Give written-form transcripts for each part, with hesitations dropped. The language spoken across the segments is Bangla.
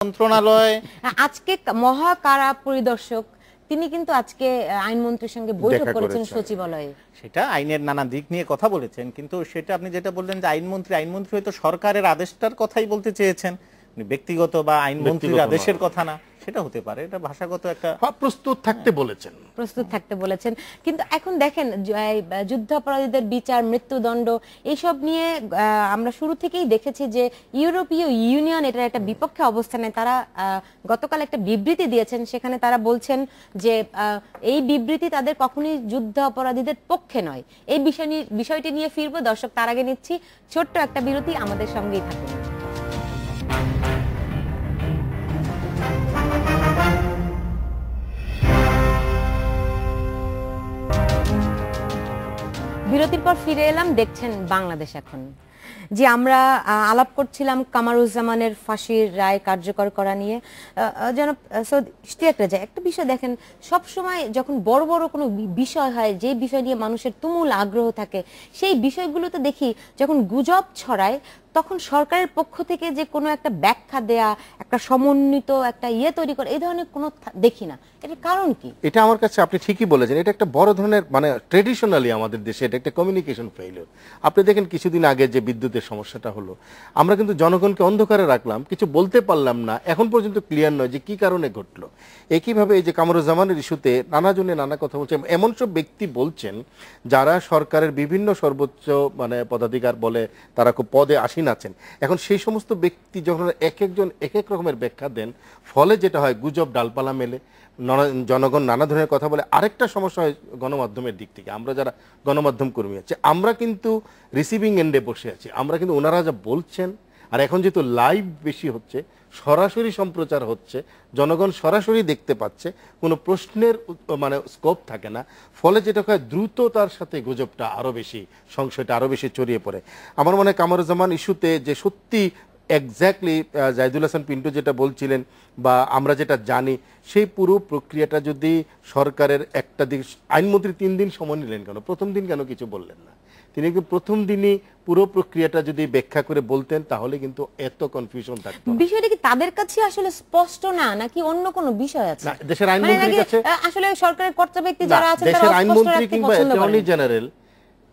মন্ত্রণালয় আজকে মহাকারা পরিদর্শক তিনি কিন্তু আজকে আইনমন্ত্রীর সঙ্গে বৈঠক করেছেন সচিবালয়ে। সেটা আইনের নানা দিক নিয়ে কথা বলেছেন, কিন্তু সেটা আপনি যেটা বললেন যে আইনমন্ত্রী হয়তো সরকারের আদেশটার কথাই বলতে চেয়েছেন, ব্যক্তিগত বা আইনমন্ত্রীর আদেশের কথা না, সেটা হতে পারে। এটা ভাষাগত একটা প্রস্তুত থাকতে বলেছেন। কিন্তু এখন দেখেন যুদ্ধাপরাধীদের বিচার, মৃত্যুদণ্ড এইসব নিয়ে আমরা শুরু থেকেই দেখেছি যে ইউরোপীয় ইউনিয়ন এটার একটা বিপক্ষে অবস্থানে। তারা গতকাল একটা বিবৃতি দিয়েছেন, সেখানে তারা বলছেন যে এই বিবৃতি তাদের কখনোই যুদ্ধ অপরাধীদের পক্ষে নয়। এই বিষয়টি নিয়ে ফিরবো দর্শক, তার আগে নিচ্ছি ছোট্ট একটা বিরতি, আমাদের সঙ্গেই থাকুন। বিরতির পর ফিরে এলাম, দেখছেন বাংলাদেশ এখন। যে আমরা আলাপ করছিলাম কামারুজ্জামানের ফাঁসির রায় কার্যকর করা নিয়ে। জনাব সৈয়দ ইশতিয়াক রেজা, একটা বিষয় দেখেন, সব সময় যখন বড় বড় কোনো বিষয় হয়, যে বিষয় নিয়ে মানুষের তুমুল আগ্রহ থাকে, সেই বিষয়গুলোতে দেখি যখন গুজব ছড়ায় তখন সরকারের পক্ষ থেকে যে কোনো একটা ব্যাখ্যা দেয়া, একটা সমন্বিত একটা তৈরি করে, এই ধরনের কোনো দেখি না। এটার কারণ কি? এটা আমার কাছে আপনি ঠিকই বলেছেন, এটা একটা বড় ধরনের মানে ট্রেডিশনালি আমাদের দেশে এটা একটা কমিউনিকেশন ফেইলিওর। আপনি দেখেন কিছুদিন আগে যে বিদ্যুতের সমস্যাটা হলো, আমরা কিন্তু জনগণকে অন্ধকারে রাখলাম, কিছু বলতে পারলাম না, এখন পর্যন্ত ক্লিয়ার নয় যে কি কারণে ঘটলো। একইভাবে এই যে কামরুজ্জামানের ইস্যুতে নানা জনে নানা কথা বলছে, এমন সব ব্যক্তি বলছেন যারা সরকারের বিভিন্ন সর্বোচ্চ মানে পদাধিকার বলে তারা খুব পদে আসীন আছেন। এখন সেই সমস্ত ব্যক্তি যখন এক একজন এক এক রকমের ব্যাখ্যা দেন, ফলে যেটা হয় গুজব ডালপালা মেলে, জনগণ নানা ধরনের কথা বলে। আরেকটা সমস্যা হয় গণমাধ্যমের দিক থেকে, আমরা যারা গণমাধ্যম কর্মী আছে আমরা কিন্তু রিসিভিং এন্ডে বসে আছি, আমরা কিন্তু ওনারা যা বলছেন, আর এখন যেহেতু লাইভ বেশি হচ্ছে, সরাসরি সম্প্রচার হচ্ছে, জনগণ সরাসরি দেখতে পাচ্ছে, কোনো প্রশ্নের মানে স্কোপ থাকে না, ফলে যেটা হয় দ্রুততার সাথে গুজবটা আরও বেশি, সংশয়টা আরও বেশি ছড়িয়ে পড়ে। আমার মনে হয় কামরুজ্জামান ইস্যুতে যে সত্যি এক্স্যাক্টলি জাহিদুল হাসান পিন্টু যেটা বলছিলেন বা আমরা যেটা জানি, সেই পুরো প্রক্রিয়াটা যদি সরকারের একটা দিক, আইনমন্ত্রী 3 দিন সময় নিলেন কেন, প্রথম দিন কেন কিছু বললেন না? তিনি কিন্তু প্রথম দিনই পুরো প্রক্রিয়াটা যদি ব্যাখ্যা করে বলতেন তাহলে কিন্তু এত কনফিউশন থাকতো না। বিষয়টা কি তাদের কাছে আসলে স্পষ্ট না, নাকি অন্য কোনো বিষয় আছে? না, দেশের আইনমন্ত্রীর কাছে আসলে সরকারের কর্তা ব্যক্তি যারা আছেন, দেশের আইনমন্ত্রী কিংবা অ্যাটর্নি জেনারেল,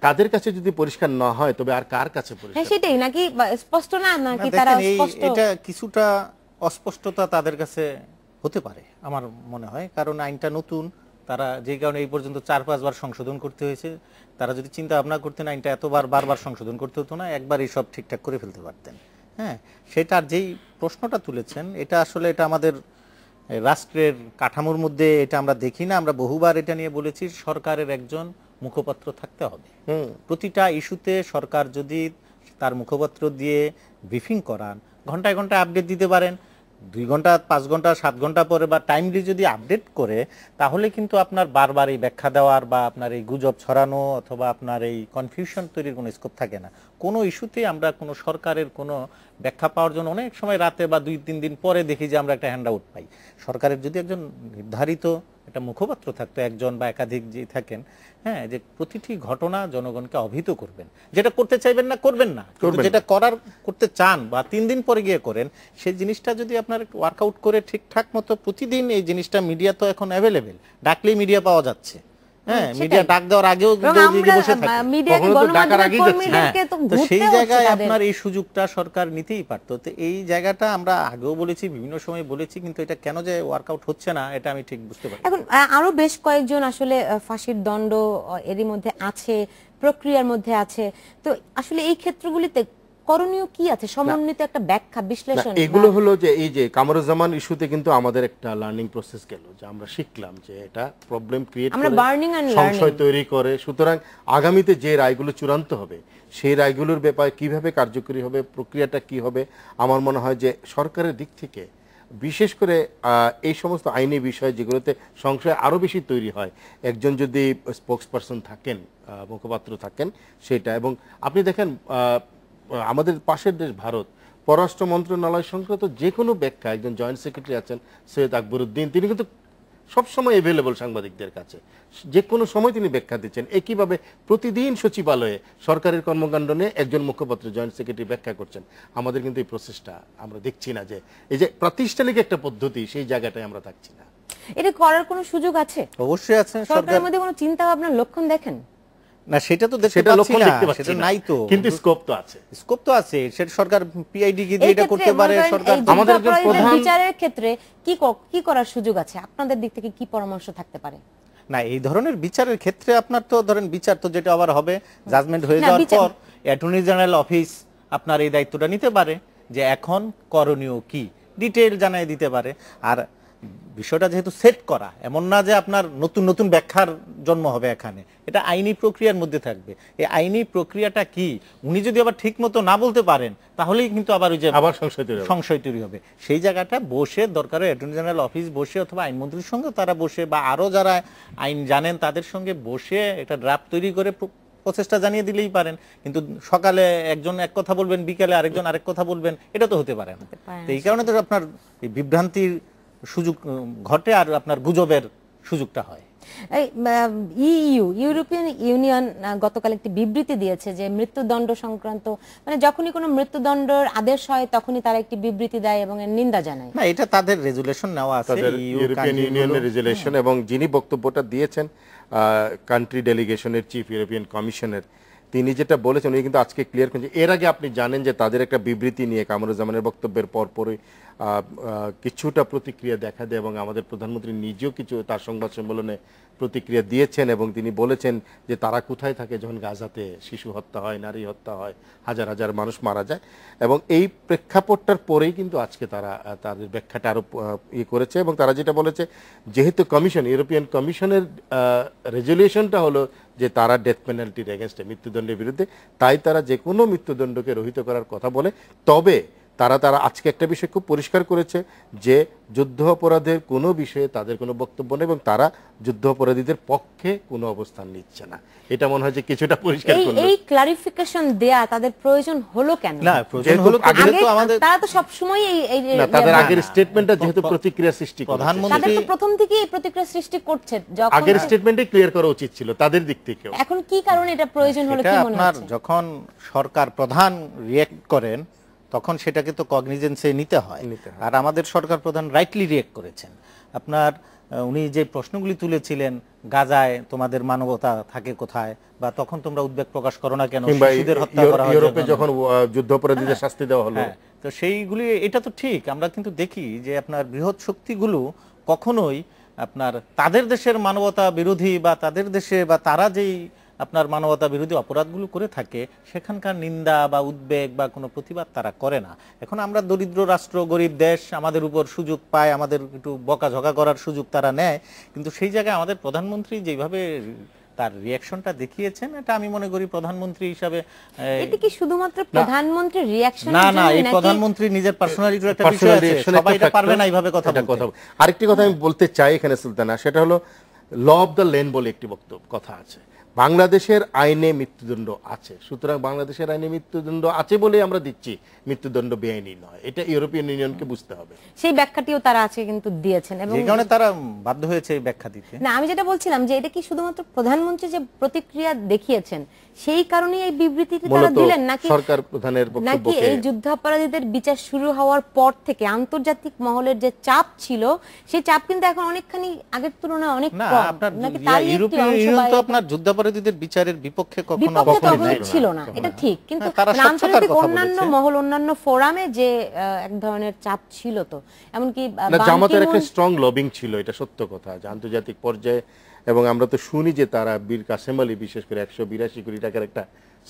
তাদের কাছে যদি পরিষ্কার না হয় তবে আর কার কাছে পরিষ্কার? হ্যাঁ, সেটাই, নাকি স্পষ্ট না, নাকি তারা স্পষ্ট? এটা কিছুটা অস্পষ্টতা তাদের কাছে হতে পারে আমার মনে হয়, কারণ আইনটা নতুন, তারা যে কারণে এই পর্যন্ত 4-5 বার সংশোধন করতে হয়েছে। তারা যদি চিন্তা ভাবনা করতেন আইনটা বারবার সংশোধন করতে হতো না, একবার এই সব ঠিকঠাক করে ফেলতে পারতেন। হ্যাঁ, সেটার যেই প্রশ্নটা তুলেছেন, এটা আসলে এটা আমাদের রাষ্ট্রের কাঠামোর মধ্যে এটা আমরা দেখি না। আমরা বহুবার এটা নিয়ে বলেছি, সরকারের একজন মুখপাত্র থাকতে হবে। প্রতিটা ইস্যুতে সরকার যদি তার মুখপাত্র দিয়ে ব্রিফিং করান, ঘন্টায় ঘন্টায় আপডেট দিতে পারেন, 2 ঘন্টা 5 ঘন্টা 7 ঘন্টা পরে বা টাইমলি যদি আপডেট করে, তাহলে কিন্তু আপনার বারবার এই ব্যাখ্যা দেওয়ার বা আপনার এই গুজব ছড়ানো অথবা আপনার এই কনফিউশন তৈরির কোনো স্কোপ থাকে না। কোনো ইস্যুতে আমরা কোনো সরকারের কোনো ব্যাখ্যা পাওয়ার জন্য অনেক সময় রাতে বা 2-3 দিন পরে দেখি যে আমরা একটা হ্যান্ড আউট পাই। সরকারের যদি একজন নির্ধারিত একটা মুখপাত্র থাকতো, একজন বা একাধিক যে থাকেন, হ্যাঁ, যে প্রতিটি ঘটনা জনগণকে অবহিত করবেন, যেটা করতে চাইবেন না করবেন না, যেটা করতে চান বা 3 দিন পরে গিয়ে করেন, সেই জিনিসটা যদি আপনার ওয়ার্কআউট করে ঠিকঠাক মতো প্রতিদিন এই জিনিসটা, মিডিয়া তো এখন অ্যাভেলেবেল, ডাকলেই মিডিয়া পাওয়া যাচ্ছে। হ্যাঁ, মিডিয়া ডাক দেওয়ার আগেও বসে থাকে, ডাকার আগেই যাচ্ছে। তো সেই জায়গায় আপনার এই সুযোগটা সরকার নিতেই পারতো। তো এই জায়গাটা আমরা আগেও বলেছি, বিভিন্ন সময় বলেছি, কিন্তু এটা কেন যে ওয়ার্কআউট হচ্ছে না এটা আমি ঠিক বুঝতে পারি। এখন আরো বেশ কয়েকজন আসলে ফাঁসির দণ্ড এরই মধ্যে আছে, প্রক্রিয়ার মধ্যে আছে। তো আসলে এই ক্ষেত্রগুলিতে করণীয় কি আছে? সমন্বিত একটা ব্যাখ্যা, বিশ্লেষণ। এগুলো হলো যে এই যে কামরুজ্জামান ইস্যুতে কিন্তু আমাদের একটা লার্নিং প্রসেস গেল, যে আমরা শিখলাম যে এটা প্রবলেম ক্রিয়েট করে, সংশয় তৈরি করে। সুতরাং আগামীতে যে রায়গুলো চূড়ান্ত হবে সেই রায়গুলোর ব্যাপারে কিভাবে কার্যকরী হবে, প্রক্রিয়াটা কি হবে, আমার মনে হয় যে সরকারের দিক থেকে বিশেষ করে এই সমস্ত আইনি বিষয় যেগুলোতে সংশয় আরও বেশি তৈরি হয়, একজন যদি স্পোক্স পারসন থাকেন, মুখপাত্র থাকেন সেটা। এবং আপনি দেখেন আমাদের পাশের দেশ ভারত, পররাষ্ট্র মন্ত্রণালয় সংক্রান্ত যে কোনো ব্যাখ্যা একজন জয়েন্ট সেক্রেটারি আছেন সৈয়দ আকবরউদ্দিন, তিনি কিন্তু সবসময় এভেলেবল সাংবাদিকদের কাছে, যে কোনো সময় তিনি ব্যাখ্যা দিচ্ছেন। একইভাবে প্রতিদিন সচিবালয়ে সরকারের কর্মকাণ্ড নিয়ে একজন মুখপাত্র জয়েন্ট সেক্রেটারি ব্যাখ্যা করছেন। আমাদের কিন্তু এই প্রসেসটা আমরা দেখছি না, যে এই যে প্রাতিষ্ঠানিক একটা পদ্ধতি, সেই জায়গাটায় আমরা থাকছি না। এটা করার কোনো সুযোগ আছে? অবশ্যই আছে। সরকারের মধ্যে কোনো চিন্তা ভাবনার লক্ষণ দেখেন? না, সেটা তো দেখতে সেটা পাচ্ছি লক্ষণ না, দেখতে পাচ্ছি সেটা না। নাই তো, কিন্তু স্কোপ তো আছে। স্কোপ তো আছে। সেটা সরকার পিআইডি কে দিয়ে এই এটা ক্ষেত্রে করতে পারে। মনে করেন সরকার এই আমাদের একজন যুদ্ধাপরাধীদের প্রধান- বিচারের ক্ষেত্রে কি করার সুযোগ আছে? আপনাদের দিক থেকে কি পরামর্শ থাকতে পারে? না, এই ধরনের বিচারের ক্ষেত্রে আপনার তো ধরেন বিচার তো যেটা আবার হবে, জাজমেন্ট হয়ে না, যাওয়ার বিচার- পর অ্যাটর্নি জেনারেল অফিস আপনার এই দায়িত্বটা নিতে পারে যে এখন করণীয় কি, ডিটেইল জানাই দিতে পারে। আর বিষয়টা যেহেতু সেট করা, এমন না যে আপনার নতুন নতুন ব্যাখ্যার জন্ম হবে এখানে, এটা আইনি প্রক্রিয়ার মধ্যে থাকবে। এই আইনি প্রক্রিয়াটা কি উনি যদি আবার ঠিক মতো না বলতে পারেন, তাহলেই কিন্তু আবার ওই যে আবার সংশয় তৈরি হবে। সংশয় তৈরি হবে। সেই জায়গাটা বসে দরকার অ্যাটর্নি জেনারেল অফিস বসে অথবা আইনমন্ত্রীর সঙ্গে তারা বসে, বা আরো যারা আইন জানেন তাদের সঙ্গে বসে একটা ড্রাফট তৈরি করে প্রসেসটা জানিয়ে দিলেই পারেন। কিন্তু সকালে একজন এক কথা বলবেন, বিকালে আরেকজন আরেক কথা বলবেন, এটা তো হতে পারে না। তো এই কারণে তো আপনার এই বিভ্রান্তির সুযোগ ঘটে, আর আপনার গুজবের সুযোগটা হয়। ইউরোপিয়ান ইউনিয়ন গতকাল একটি বিবৃতি দিয়েছে যে মৃত্যুদণ্ড সংক্রান্ত, মানে যখনই কোনো মৃত্যুদণ্ডের আদেশ হয় তখনই তারা একটি বিবৃতি দেয় এবং এর নিন্দা জানায়। না, এটা তাদের রেজুলেশন নেওয়া আছে, তাদের ইউরোপিয়ান ইউনিয়নের রেজুলেশন, এবং যিনি বক্তব্যটা দিয়েছেন কান্ট্রি ডেলিগেশনের চিফ ইউরোপিয়ান কমিশনের, তিনি যেটা বলেছেন উনি কিন্তু আজকে ক্লিয়ার করেছেন। এর আগে আপনি জানেন যে তাদের একটা বিবৃতি নিয়ে কামরুজ্জামানের বক্তব্যের পরপরই কিছুটা প্রতিক্রিয়া দেখা দেয়, এবং আমাদের প্রধানমন্ত্রী নিজেও কিছু তার সংবাদ সম্মেলনে প্রতিক্রিয়া দিয়েছেন, এবং তিনি বলেছেন যে তারা কোথায় থাকে যখন গাজাতে শিশু হত্যা হয়, নারী হত্যা হয়, হাজার হাজার মানুষ মারা যায়। এবং এই প্রেক্ষাপটটার পরেই কিন্তু আজকে তারা তাদের ব্যাখ্যাটা আরো করেছে, এবং তারা যেটা বলেছে, যেহেতু কমিশন, ইউরোপিয়ান কমিশনের রেজুলেশনটা হলো যে তারা ডেথ পেনাল্টির এগেনস্টে, মৃত্যুদণ্ডের বিরুদ্ধে, তাই তারা যে কোনো মৃত্যুদণ্ডকে রহিত করার কথা বলে। তবে তারা আজকে একটা বিষয় খুব পরিষ্কার করেছে যে যুদ্ধ অপরাধের কোনো বিষয়ে তাদের কোনো বক্তব্য নেই, এবং তারা যুদ্ধ অপরাধীদের পক্ষে কোনো অবস্থান নিচ্ছে না। এটা মনে হয় যে কিছুটা পরিষ্কার করলো। এই ক্লারিফিকেশন দেয়া তাদের প্রয়োজন হলো কেন? না, প্রয়োজন হলো আগে তারা তো সব সময় এই না, তাদের আগের স্টেটমেন্টটা যেহেতু প্রতিক্রিয়া সৃষ্টি করে, তাদের তো প্রথম থেকেই এই প্রতিক্রিয়া সৃষ্টি করছে, যখন আগের স্টেটমেন্টে ক্লিয়ার করা উচিত ছিল তাদের দিক থেকেও। এখন কি কারণে এটা প্রয়োজন হলো এটা কি মনে আপনার হচ্ছে? যখন সরকার প্রধান রিয়েক্ট করেন তখন সেটাকে তো কগনিজেন্সে নিতে হয়। আর আমাদের সরকার প্রধান রাইটলি রিয়েক্ট করেছেন। আপনার উনি যে প্রশ্নগুলি তুলেছিলেন, গাজায় তোমাদের মানবতা থাকে কোথায়, বা তখন তোমরা উদ্বেগ প্রকাশ করো না কেন, শিশুদের হত্যা করা হয় ইউরোপে যখন যুদ্ধাপরাধীদের শাস্তি দেওয়া হলো, তো সেইগুলি, এটা তো ঠিক। আমরা কিন্তু দেখি যে আপনার বৃহৎ শক্তিগুলো কখনোই আপনার তাদের দেশের মানবতা বিরোধী, বা তাদের দেশে বা তারা যেই আপনার মানবতা বিরোধী অপরাধগুলো করে থাকে সেখানকার নিন্দা বা উদ্বেগ বা কোনো প্রতিবাদ তারা করে না। এখন আমরা দরিদ্র রাষ্ট্র, গরিব দেশ, আমাদের উপর সুযোগ পায়, আমাদের একটু বকাঝকা করার সুযোগ তারা নেয়। কিন্তু সেই জায়গায় আমাদের প্রধানমন্ত্রী যেভাবে তার রিঅ্যাকশনটা দেখিয়েছেন, এটা আমি মনে করি প্রধানমন্ত্রী হিসাবে এটা কি শুধুমাত্র প্রধানমন্ত্রীর রিঅ্যাকশন? না না, এই প্রধানমন্ত্রী নিজের পার্সোনালিটির একটা বিষয় আছে, সবাই এটা পারবে না এইভাবে কথা বলতে। আরেকটি কথা আমি বলতে চাই এখানে সুলতানা, সেটা হলো ল অফ দ্য ল্যান্ড বলে একটি কথা আছে। বাংলাদেশের আইনে মৃত্যুদণ্ড আছে, সুতরাং বাংলাদেশের আইনে মৃত্যুদণ্ড আছে বলে আমরা দিচ্ছি, মৃত্যুদণ্ড বেআইনি নয়, এটা ইউরোপিয়ান ইউনিয়নকে বুঝতে হবে। সেই ব্যাখ্যাটিও তারা আছে কিন্তু দিয়েছেন, এবং যে কারণে তারা বাধ্য হয়েছে এই ব্যাখ্যা দিতে। না, আমি যেটা বলছিলাম যে এটা কি শুধুমাত্র প্রধানমন্ত্রী যে প্রতিক্রিয়া দেখিয়েছেন সেই কারণেই এই বিবৃতিটি তারা দিলেন, নাকি সরকার প্রধানের নাকি এই যুদ্ধাপরাধীদের বিচার শুরু হওয়ার পর থেকে আন্তর্জাতিক মহলের যে চাপ ছিল, সেই চাপ কিন্তু এখন অনেকখানি আগের তুলনায় অনেক না, কম, আপনার নাকি তারই একটি ইউরোপিয়ান অংশ ইউনিয়ন তো বা আপনার যুদ্ধাপরাধীদের বিচারের বিপক্ষে কখনো তখনই ছিল না, এটা ঠিক। কিন্তু তারা স্বচ্ছতার আন্তর্জাতিক কথা অন্যান্য বলেছে। মহল, অন্যান্য ফোরামে যে এক ধরনের চাপ ছিল, তো এমনকি না, জামাতের একটা স্ট্রং লবিং ছিল, এটা সত্য কথা, যে আন্তর্জাতিক পর্যায়ে। এবং আমরা তো শুনি যে তারা বীর কাসেম আলী বিশেষ করে 182 কোটি টাকার একটা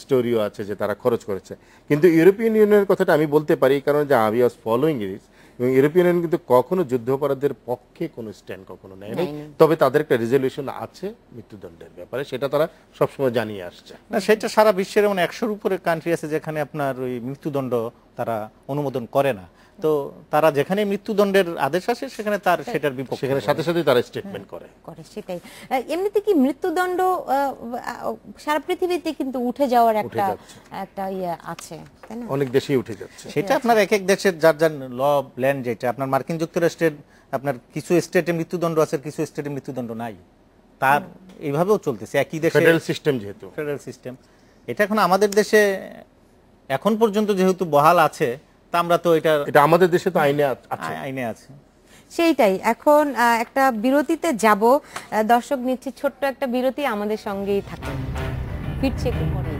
স্টোরিও আছে যে তারা খরচ করেছে। কিন্তু ইউরোপিয়ান ইউনিয়নের কথাটা আমি বলতে পারি, কারণ যে আমি ওয়াজ ফলোইং ইট, এবং ইউরোপিয়ান ইউনিয়ন কিন্তু কখনো যুদ্ধাপরাধের পক্ষে কোনো স্ট্যান্ড কখনো নেয়নি। তবে তাদের একটা রেজলিউশন আছে মৃত্যুদণ্ডের ব্যাপারে, সেটা তারা সবসময় জানিয়ে আসছে। না, সেটা সারা বিশ্বের এমন 100-র উপরে কান্ট্রি আছে যেখানে আপনার ওই মৃত্যুদণ্ড তারা অনুমোদন করে না। তো তারা যেখানে মৃত্যুদণ্ডের আদেশ আসে সেখানে তার সেটার বিপক্ষে সেখানে সাথে সাথে তারা স্টেটমেন্ট করে। করে সেটাই। এমনিতে কি মৃত্যুদণ্ড সারা পৃথিবীতে কিন্তু উঠে যাওয়ার একটা একটা ইয়ে আছে, তাই না? অনেক দেশেই উঠে যাচ্ছে। সেটা আপনার এক এক দেশের যার যার ল ল্যান্ড, যেটা আপনার মার্কিন যুক্তরাষ্ট্রের আপনার কিছু স্টেটে মৃত্যুদণ্ড আছে, কিছু স্টেটে মৃত্যুদণ্ড নাই, তার এইভাবেও চলতেছে একই দেশে, ফেডারেল সিস্টেম যেহেতু, ফেডারেল সিস্টেম। এটা এখন আমাদের দেশে এখন পর্যন্ত যেহেতু বহাল আছে, তা আমরা তো এটা আমাদের দেশে তো আইনে আছে। আইনে আছে। সেইটাই। এখন একটা বিরতিতে যাব, দর্শক নিচ্ছি ছোট্ট একটা বিরতি, আমাদের সঙ্গেই থাকুন, ফিরছি একটু পরেই।